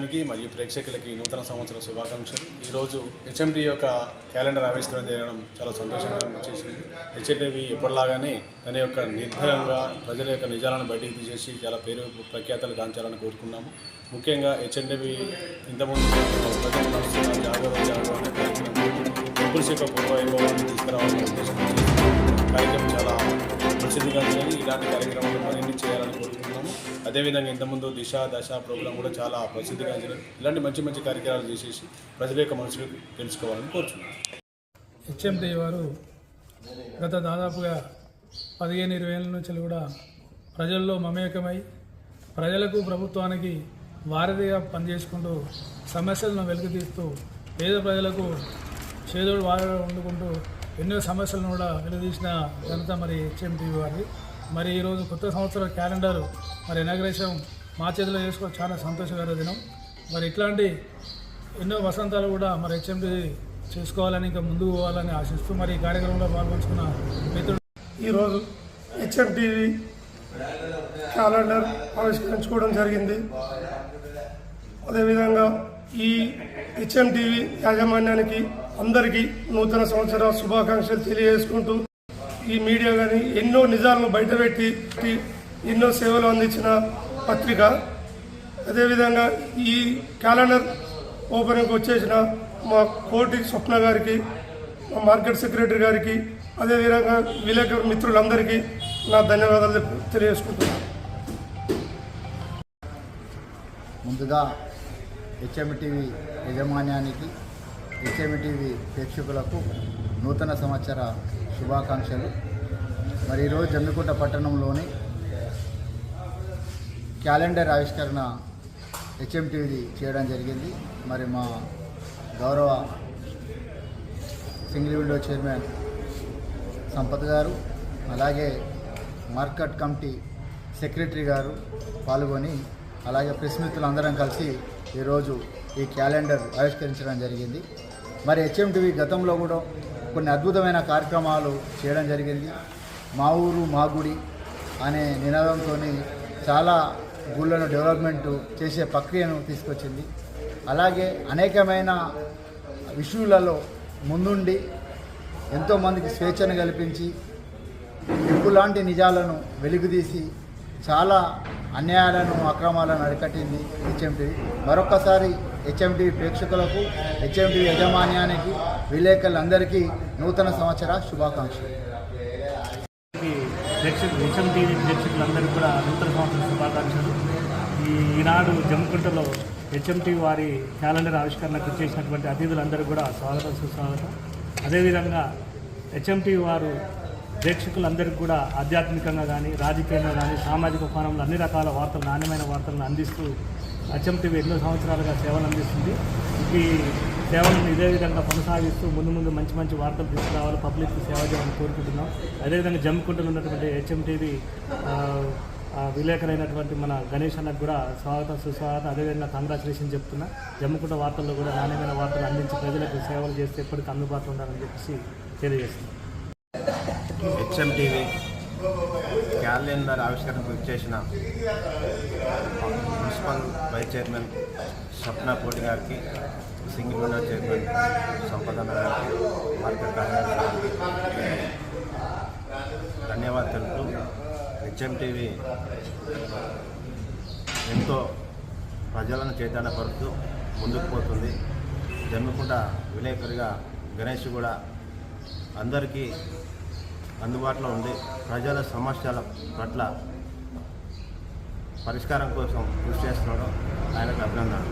యాజమాన్యానికి మరియు ప్రేక్షకులకి నూతన సంవత్సర శుభాకాంక్షలు. ఈరోజు హెచ్ఎంటీ యొక్క క్యాలెండర్ ఆవిష్కరణ చేయడం చాలా సంతోషంగా అనిపించేసింది. హెచ్ఎంటీవీ ఎప్పటిలాగానే తన యొక్క నిర్భయంగా ప్రజల యొక్క నిజాలను బయటికి తీసేసి చాలా పేరు ప్రఖ్యాతలు గాంచాలని కోరుకున్నాము. ముఖ్యంగా హెచ్ఎంటీవీ ఇంతకుముందు ప్రజలు నడుస్తున్న జాగరణ టెంపుల్స్ యొక్క పూర్వవైభవాన్ని తీసుకురావాలనే ఉద్దేశంతో కార్యక్రమం చాలా ప్రసిద్ధిగాంచినది. ఇలాంటి కార్యక్రమాలు మరిన్ని చేయాలని కోరుకుంటున్నాము. అదేవిధంగా ఇంతకుముందు దిశ దశ ప్రోగ్రాం కూడా చాలా ప్రసిద్ధిగాంచినది. ఇలాంటి మంచి మంచి కార్యక్రమాలు చేసేసి ప్రజల యొక్క మనసులు తెలుసుకోవాలని కోరుతున్నాను. హెచ్ఎంటీ వారు గత దాదాపుగా 15-20 ఏళ్ళ నుంచి కూడా ప్రజల్లో మమేకమై ప్రజలకు ప్రభుత్వానికి వారధిగా పనిచేసుకుంటూ సమస్యలను వెలికితీస్తూ పేద ప్రజలకు చేదోడు వారగా వండుకుంటూ ఎన్నో సమస్యలను కూడా వెలుగుతీసిన ఘనత మరి హెచ్ఎంటీ వారిది. మరి ఈరోజు కొత్త సంవత్సర క్యాలెండర్ మరి ఇనాగ్రేషన్ మా చేతిలో చేసుకోవడం చాలా సంతోషకర దినం. మరి ఇట్లాంటి ఎన్నో వసంతాలు కూడా మరి హెచ్ఎంటీ చేసుకోవాలని ఇంకా ముందుకు పోవాలని ఆశిస్తూ మరి ఈ కార్యక్రమంలో పాల్పంచుకున్న మిత్రులు ఈరోజు హెచ్ఎంటీవీ క్యాలెండర్ ఆవిష్కరించుకోవడం జరిగింది. అదేవిధంగా ఈ హెచ్ఎంటీవీ యాజమాన్యానికి అందరికీ నూతన సంవత్సర శుభాకాంక్షలు తెలియజేసుకుంటూ ఈ మీడియా కానీ ఎన్నో నిజాలను బయటపెట్టి ఎన్నో సేవలు అందించిన పత్రిక. అదేవిధంగా ఈ క్యాలెండర్ ఓపెనింగ్కి వచ్చేసిన మా కోటి స్వప్న గారికి, మా మార్కెట్ సెక్రటరీ గారికి, అదేవిధంగా విలేకరు మిత్రులందరికీ నా ధన్యవాదాలు తెలియజేసుకుంటున్నాను. ముందుగా హెచ్ఎంటీవీ యాజమాన్యానికి, హెచ్ఎంటీవీ ప్రేక్షకులకు నూతన సంవత్సర శుభాకాంక్షలు. మరి ఈరోజు జమ్మికుంట పట్టణంలోని క్యాలెండర్ ఆవిష్కరణ హెచ్ఎంటీవీ చేయడం జరిగింది. మరి మా గౌరవ సింగిల్ విండో చైర్మన్ సంపత్ గారు, అలాగే మార్కెట్ కమిటీ సెక్రటరీ గారు పాల్గొని, అలాగే ప్రెస్ మిత్రులందరం కలిసి ఈరోజు ఈ క్యాలెండర్ ఆవిష్కరించడం జరిగింది. మరి హెచ్ఎంటీవీ గతంలో కూడా కొన్ని అద్భుతమైన కార్యక్రమాలు చేయడం జరిగింది. మా ఊరు మా గుడి అనే నినాదంతో చాలా గుళ్ళను డెవలప్మెంట్ చేసే ప్రక్రియను తీసుకొచ్చింది. అలాగే అనేకమైన ఇష్యూలలో ముందుండి ఎంతోమందికి స్వేచ్ఛను కల్పించి లాంటి నిజాలను వెలుగుదీసి చాలా అన్యాయాలను అక్రమాలను అరికట్టింది హెచ్ఎంటీవీ. మరొక్కసారి హెచ్ఎంటీవీ ప్రేక్షకులకు, హెచ్ఎంటీవీ యాజమాన్యానికి, విలేకరులందరికీ నూతన సంవత్సర శుభాకాంక్షలు. హెచ్ఎంటీవీ ప్రేక్షకులందరికీ కూడా నూతన సంవత్సర శుభాకాంక్షలు. ఈనాడు జమ్మికుంటలో హెచ్ఎంటీవీ వారి క్యాలెండర్ ఆవిష్కరణకు చేసినటువంటి అతిథులందరూ కూడా స్వాగతం సుస్వాగతం. అదేవిధంగా హెచ్ఎంటీవీ వారు ప్రేక్షకులందరికీ కూడా ఆధ్యాత్మికంగా కానీ, రాజకీయంగా కానీ, సామాజిక కోణంలో అన్ని రకాల వార్తలు, నాణ్యమైన వార్తలను అందిస్తూ హెచ్ఎంటీవీ ఎన్నో సంవత్సరాలుగా సేవలు అందిస్తుంది. ఈ సేవలను ఇదే విధంగా కొనసాగిస్తూ ముందు ముందు మంచి మంచి వార్తలు తీసుకురావాలి, పబ్లిక్కి సేవ చేయాలని కోరుకుంటున్నాం. అదేవిధంగా జమ్మికుంటలో ఉన్నటువంటి హెచ్ఎంటీవీ విలేకరైనటువంటి మన గణేష్ అన్నకు కూడా స్వాగతం సుస్వాగతం. అదేవిధంగా కంగ్రాచులేషన్ చెప్తున్నా. జమ్మికుంట వార్తల్లో కూడా నాణ్యమైన వార్తలు అందించి ప్రజలకు సేవలు చేస్తే ఎప్పటికీ అందుబాటులో ఉండాలని చెప్పేసి తెలియజేస్తున్నాం. హెచ్ఎంటీవీ క్యాలెండర్ ఆవిష్కరణకు చేసిన మున్సిపల్ వైస్ చైర్మన్ స్వప్న కోటి గారికి, సింగిల్ విండో చైర్మన్ సంపదన్న గారికి, మార్కెట్ గారికి ధన్యవాదాలు తెలుపుతూ, హెచ్ఎంటీవీ ఎంతో ప్రజలను చైతన్యపరుస్తూ ముందుకు పోతుంది. జమ్మికుంట విలేకరిగా గణేష్ కూడా అందరికీ అందుబాటులో ఉండి ప్రజల సమస్యల పట్ల పరిష్కారం కోసం కృషి చేస్తున్నాడు. ఆయనకు అభినందనలు.